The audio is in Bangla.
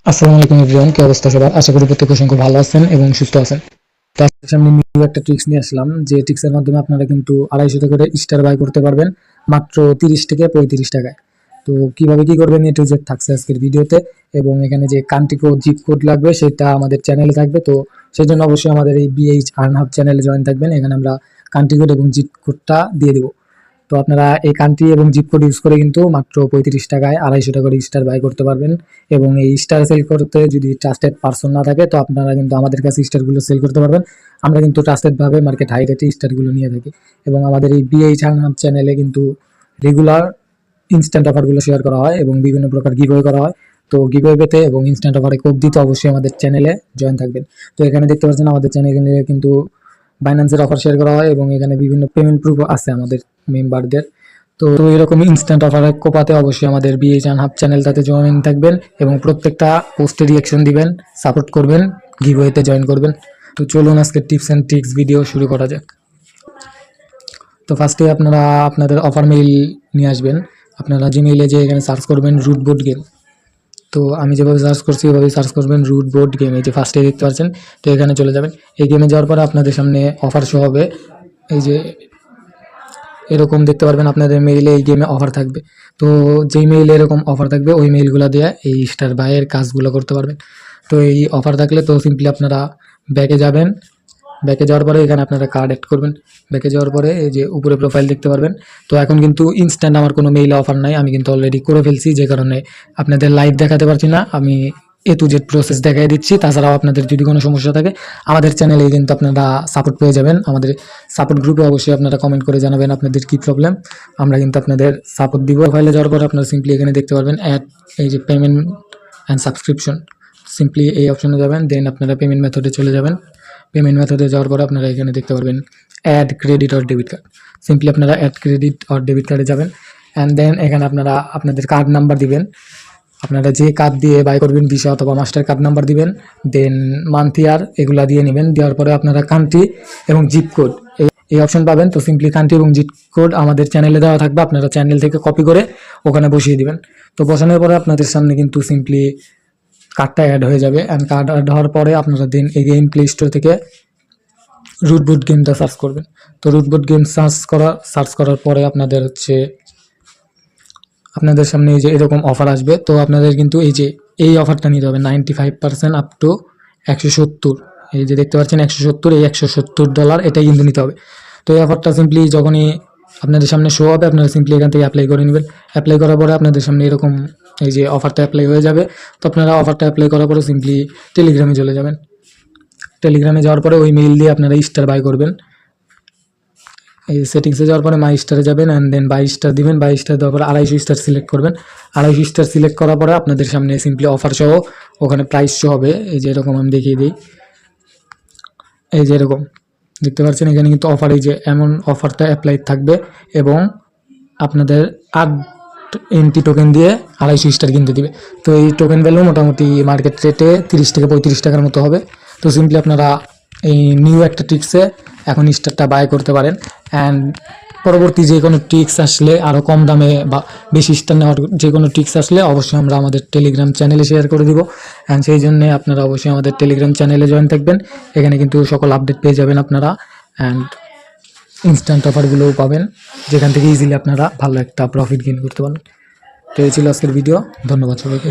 আসসালামু আলাইকুম এভরিওয়ান, কি অবস্থা সবার? আশা করি প্রত্যেক অসংখ্য ভালো আছেন এবং সুস্থ আছেন। তো আজকের সামনে নিউ একটা ট্রিক্স নিয়ে আসলাম, যে ট্রিক্সের মাধ্যমে আপনারা কিন্তু 250 টাকা করে স্টার বাই করতে পারবেন মাত্র 30 থেকে 35 টাকায়। তো কিভাবে কি করবেন এ টু জেড থাকছে আজকের ভিডিওতে, এবং এখানে যে কান্ট্রি কোড জিপ কোড লাগবে সেটা আমাদের চ্যানেলে থাকবে। তো সেই জন্য অবশ্যই আমাদের এই বিএইচ আর্ন হাব চ্যানেলে জয়েন থাকবেন। এখানে আমরা কান্ট্রি কোড এবং জিপ কোডটা দিয়ে দেবো। তো আপনারা এই কান্ট্রি এবং জিপ কোড ইউজ করে কিন্তু মাত্র 35 টাকায় 250 টাকা করে স্টার বাই করতে পারবেন। এবং এই স্টার সেল করতে যদি ট্রাস্টেড পার্সন না থাকে, তো আপনারা কিন্তু আমাদের কাছে স্টারগুলো সেল করতে পারবেন। আমরা কিন্তু ট্রাস্টেডভাবে মার্কেট হাই রেটে স্টারগুলো নিয়ে থাকি। এবং আমাদের এই বিএইচ হাব চ্যানেলে কিন্তু রেগুলার ইনস্ট্যান্ট অফারগুলো শেয়ার করা হয় এবং বিভিন্ন প্রকার গিভওয়ে করা হয়। তো গিভওয়ে পেতে এবং ইনস্ট্যান্ট অফারে কোড দিতে অবশ্যই আমাদের চ্যানেলে জয়েন থাকবেন। তো এখানে দেখতে পাচ্ছেন আমাদের চ্যানেলে কিন্তু বাইন্যান্সের অফার শেয়ার করা হয় এবং এখানে বিভিন্ন পেমেন্ট প্রুফ আছে আমাদের মেম্বারদের। তো এরকম ইনস্ট্যান্ট অফারের কোপাতে অবশ্যই আমাদের বিএইচ হাব চ্যানেলটাতে জয়েন থাকবেন এবং প্রত্যেকটা পোস্টে রিয়াকশন দিবেন, সাপোর্ট করবেন, গিভওয়েতে জয়েন করবেন। তো চলুন আজকে টিপস অ্যান্ড ট্রিক্স ভিডিও শুরু করা যাক। তো ফার্স্টে আপনারা আপনাদের অফার মেইল নিয়ে আসবেন। আপনারা জিমেইলে যে এখানে সার্চ করবেন রুট বোর্ড গেম। তো আমি যেভাবে সার্চ করছি ওইভাবে সার্চ করবেন রুট বোর্ড গেম, এই যে ফার্স্টে দেখতে পাচ্ছেন। তো এখানে চলে যাবেন। এই গেমে যাওয়ার পরে আপনাদের সামনে অফার শো হবে। এই যে এরকম দেখতে পারবেন আপনাদের মেইলে এই গেমে অফার থাকবে। তো যেই মেইলে এরকম অফার থাকবে ওই মেইলগুলো দিয়ে এই স্টার বাইয়ের কাজগুলো করতে পারবেন। তো এই অফার থাকলে তো সিম্পলি আপনারা ব্যাকে যাবেন। ব্যাকে যাওয়ার পরে এখানে আপনারা কার্ড অ্যাড করবেন। ব্যাকে যাওয়ার পরে এই যে উপরে প্রোফাইল দেখতে পারবেন। তো এখন কিন্তু ইনস্ট্যান্ট আমার কোনো মেইলে অফার নাই, আমি কিন্তু অলরেডি করে ফেলছি, যে কারণে আপনাদের লাইভ দেখাতে পারছি না। আমি এ টু জেড প্রসেস দেখাই দিচ্ছি। তাছাড়াও আপনাদের যদি কোনো সমস্যা থাকে আমাদের চ্যানেলে কিন্তু আপনারা সাপোর্ট পেয়ে যাবেন। আমাদের সাপোর্ট গ্রুপে অবশ্যই আপনারা কমেন্ট করে জানাবেন আপনাদের কী প্রবলেম, আমরা কিন্তু আপনাদের সাপোর্ট দিব। ফাইলে যাওয়ার পর আপনারা সিম্পলি এখানে দেখতে পারবেন অ্যাড, এই যে পেমেন্ট অ্যান্ড সাবস্ক্রিপশন, সিম্পলি এই অপশনে যাবেন। দেন আপনারা পেমেন্ট মেথডে চলে যাবেন। পেমেন্ট মেথডে যাওয়ার পর আপনারা এখানে দেখতে পারবেন add credit or debit card. Simply আপনারা অ্যাড ক্রেডিট অর ডেবিট কার্ডে যাবেন। অ্যান্ড দেন এখানে আপনারা আপনাদের কার্ড নাম্বার দিবেন। আপনারা যে কার্ড দিয়ে বাই করবেন, ভিসা অথবা মাস্টার কার্ড নাম্বার দিবেন। দেন মান্থ ইয়ার এগুলা দিয়ে নেবেন। দেওয়ার পরে আপনারা কান্ট্রি এবং জিপ কোড এই অপশন পাবেন। তো সিম্পলি কান্ট্রি এবং জিপ কোড আমাদের চ্যানেলে দেওয়া থাকবে, আপনারা চ্যানেল থেকে কপি করে ওখানে বসিয়ে দিবেন। তো বসানোর পরে আপনাদের সামনে কিন্তু সিম্পলি কার্ডটা অ্যাড হয়ে যাবে। অ্যান্ড কার্ড অ্যাড হওয়ার পরে আপনারা দেন এগেইন প্লে স্টোর থেকে রুটবোট গেমটা সার্চ করবেন। তো রুটবোট গেম সার্চ করার পরে আপনাদের হচ্ছে আপনাদের সামনে এই যে এরকম অফার আসবে। তো আপনাদের কিন্তু এই যে এই অফারটা নিতে হবে 95% আপ টু 170। এই যে দেখতে পাচ্ছেন 170, এই $170 এটাই কিন্তু নিতে হবে। তো এই অফারটা সিম্পলি যখনই আপনাদের সামনে শো হবে আপনারা সিম্পলি এখান থেকে অ্যাপ্লাই করে নেবেন। অ্যাপ্লাই করার পরে আপনাদের সামনে এরকম এই যে অফারটা অ্যাপ্লাই হয়ে যাবে। তো আপনারা অফারটা অ্যাপ্লাই করার পরে সিম্পলি টেলিগ্রামে চলে যাবেন। টেলিগ্রামে যাওয়ার পরে ওই মেইল দিয়ে আপনারা স্টার বাই করবেন। এই সেটিংসে যাওয়ার পরে মাই স্টারে যাবেন অ্যান্ড দেন 22 স্টার দিবেন। 22 স্টার দেওয়ার পরে 250 স্টার সিলেক্ট করবেন। 250 স্টার সিলেক্ট করার পরে আপনাদের সামনে সিম্পলি অফার সহ ওখানে প্রাইস শো হবে। এই যে এরকম আমি দেখিয়ে দিই, এই যে এরকম দেখতে পাচ্ছেন এখানে কিন্তু অফার, এই যে এমন অফারটা অ্যাপ্লাই থাকবে এবং আপনাদের 8 এনটি টোকেন দিয়ে 250 স্টার কিনতে দিবে। তো এই টোকেন ভ্যালু মোটামুটি মার্কেট রেটে 30 থেকে 35 টাকার মতো হবে। তো সিম্পলি আপনারা এই নিউ একটা ট্রিক্সে এখন স্টারটা বাই করতে পারেন। অ্যান্ড পরবর্তী যে কোনো ট্রিক্স আসলে আরও কম দামে বা বেশি স্টার নেওয়ার যে কোনো ট্রিক্স আসলে অবশ্যই আমরা আমাদের টেলিগ্রাম চ্যানেলে শেয়ার করে দিব। অ্যান্ড সেই জন্যে আপনারা অবশ্যই আমাদের টেলিগ্রাম চ্যানেলে জয়েন থাকবেন। এখানে কিন্তু সকল আপডেট পেয়ে যাবেন আপনারা, অ্যান্ড ইনস্ট্যান্ট অফারগুলোও পাবেন, যেখান থেকে ইজিলি আপনারা ভালো একটা প্রফিট গেইন করতে পারেন। তো এই ছিল আজকের ভিডিও। ধন্যবাদ সবাইকে।